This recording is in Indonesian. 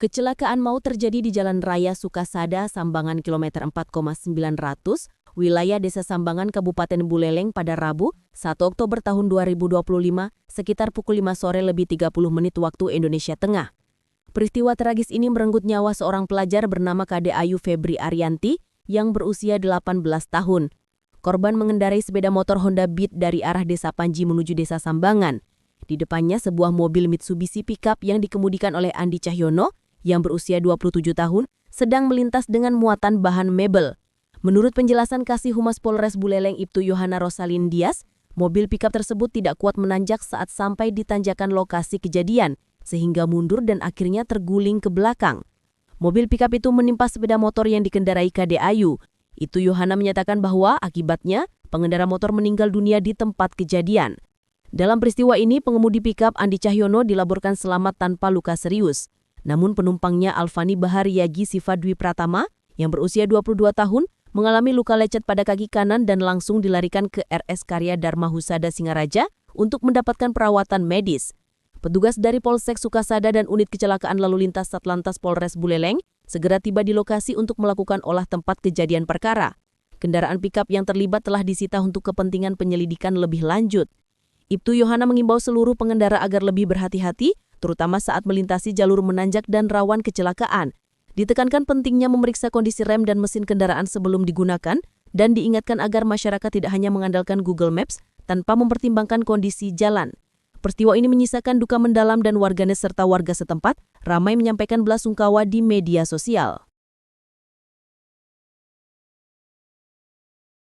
Kecelakaan maut terjadi di Jalan Raya Sukasada, Sambangan kilometer 4,900, wilayah Desa Sambangan, Kabupaten Buleleng pada Rabu, 1 Oktober tahun 2025, sekitar pukul 5 sore lebih 30 menit waktu Indonesia Tengah. Peristiwa tragis ini merenggut nyawa seorang pelajar bernama Kade Ayu Febri Arianti yang berusia 18 tahun. Korban mengendarai sepeda motor Honda Beat dari arah Desa Panji menuju Desa Sambangan. Di depannya sebuah mobil Mitsubishi pickup yang dikemudikan oleh Andi Cahyono yang berusia 27 tahun sedang melintas dengan muatan bahan mebel. Menurut penjelasan Kasih Humas Polres Buleleng Ibtu Yohana Rosalin Dias, mobil pickup tersebut tidak kuat menanjak saat sampai di tanjakan lokasi kejadian, sehingga mundur dan akhirnya terguling ke belakang. Mobil pickup itu menimpa sepeda motor yang dikendarai Kade Ayu. Ibtu Yohana menyatakan bahwa akibatnya pengendara motor meninggal dunia di tempat kejadian. Dalam peristiwa ini, pengemudi pickup Andi Cahyono dilaporkan selamat tanpa luka serius. Namun penumpangnya Alfani Bahariyagi Siva Dwi Pratama yang berusia 22 tahun mengalami luka lecet pada kaki kanan dan langsung dilarikan ke RS Karya Dharma Husada Singaraja untuk mendapatkan perawatan medis. Petugas dari Polsek Sukasada dan Unit Kecelakaan Lalu Lintas Satlantas Polres Buleleng segera tiba di lokasi untuk melakukan olah tempat kejadian perkara. Kendaraan pickup yang terlibat telah disita untuk kepentingan penyelidikan lebih lanjut. Ibtu Yohana mengimbau seluruh pengendara agar lebih berhati-hati, terutama saat melintasi jalur menanjak dan rawan kecelakaan. Ditekankan pentingnya memeriksa kondisi rem dan mesin kendaraan sebelum digunakan, dan diingatkan agar masyarakat tidak hanya mengandalkan Google Maps tanpa mempertimbangkan kondisi jalan. Peristiwa ini menyisakan duka mendalam dan warganet serta warga setempat ramai menyampaikan belasungkawa di media sosial.